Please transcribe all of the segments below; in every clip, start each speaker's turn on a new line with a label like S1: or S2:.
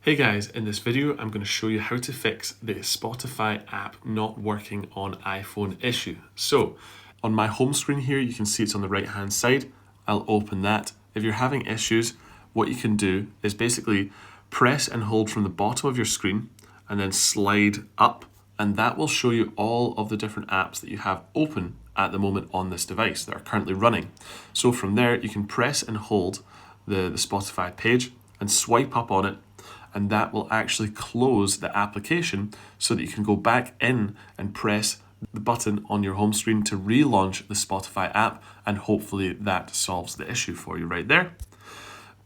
S1: Hey guys, in this video I'm going to show you how to fix the Spotify app not working on iPhone issue. So on my home screen here you can see it's on the right hand side. I'll open that. If you're having issues, what you can do is basically press and hold from the bottom of your screen and then slide up, and that will show you all of the different apps that you have open at the moment on this device that are currently running. So from there you can press and hold the Spotify page and swipe up on it, and that will actually close the application so that you can go back in and press the button on your home screen to relaunch the Spotify app, and hopefully that solves the issue for you right there.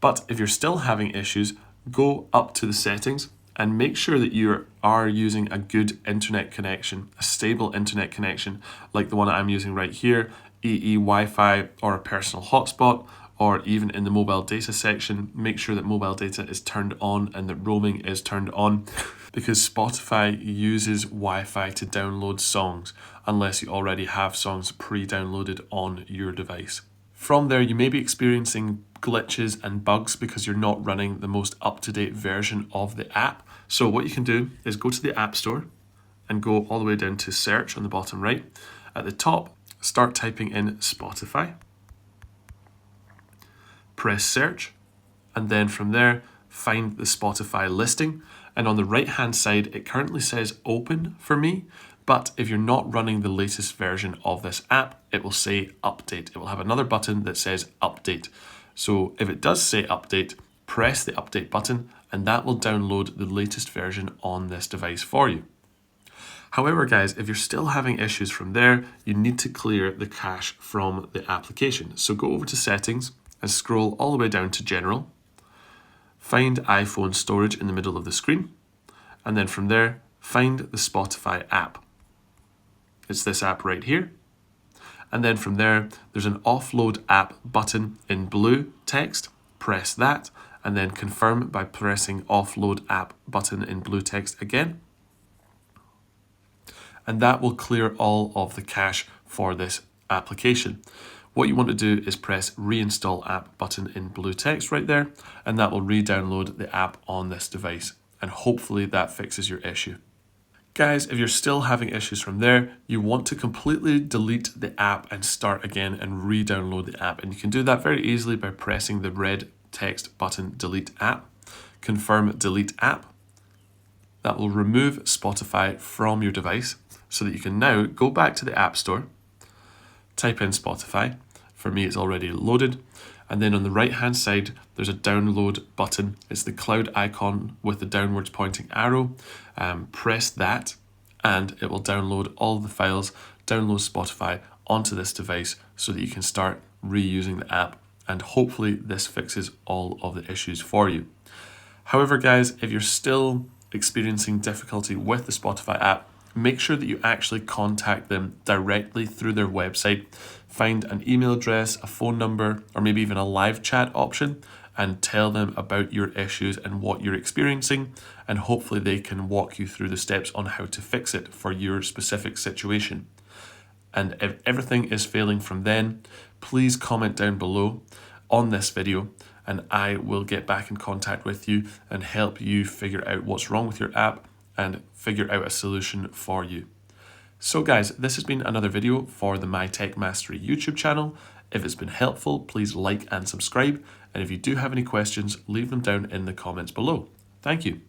S1: But if you're still having issues, go up to the settings and make sure that you are using a good internet connection, a stable internet connection like the one I'm using right here, EE Wi-Fi or a personal hotspot, or even in the mobile data section, make sure that mobile data is turned on and that roaming is turned on, because Spotify uses Wi-Fi to download songs unless you already have songs pre-downloaded on your device. From there, you may be experiencing glitches and bugs because you're not running the most up-to-date version of the app. So what you can do is go to the App Store and go all the way down to search on the bottom right. At the top, start typing in Spotify. Press search, and then from there find the Spotify listing, and on the right hand side it currently says open for me, but if you're not running the latest version of this app it will say update. It will have another button that says update. So if it does say update, press the update button and that will download the latest version on this device for you. However guys, if you're still having issues from there, you need to clear the cache from the application. So go over to settings and scroll all the way down to general, find iPhone storage in the middle of the screen, and then from there find the Spotify app. It's this app right here, and then from there there's an offload app button in blue text. Press that and then confirm by pressing offload app button in blue text again, and that will clear all of the cache for this application. What you want to do is press reinstall app button in blue text right there, and that will re-download the app on this device, and hopefully that fixes your issue. Guys, if you're still having issues from there, you want to completely delete the app and start again and re-download the app, and you can do that very easily by pressing the red text button delete app, confirm delete app. That will remove Spotify from your device so that you can now go back to the App Store, type in Spotify. For me it's already loaded, and then on the right hand side there's a download button. It's the cloud icon with the downwards pointing arrow. Press that and it will download all the files, download Spotify onto this device so that you can start reusing the app, and hopefully this fixes all of the issues for you. However guys, if you're still experiencing difficulty with the Spotify app, make sure that you actually contact them directly through their website. Find an email address, a phone number, or maybe even a live chat option, and tell them about your issues and what you're experiencing, and hopefully they can walk you through the steps on how to fix it for your specific situation. And if everything is failing from then, please comment down below on this video and I will get back in contact with you and help you figure out what's wrong with your app and figure out a solution for you. So guys, this has been another video for the My Tech Mastery YouTube channel. If it's been helpful, please like and subscribe. And if you do have any questions, leave them down in the comments below. Thank you.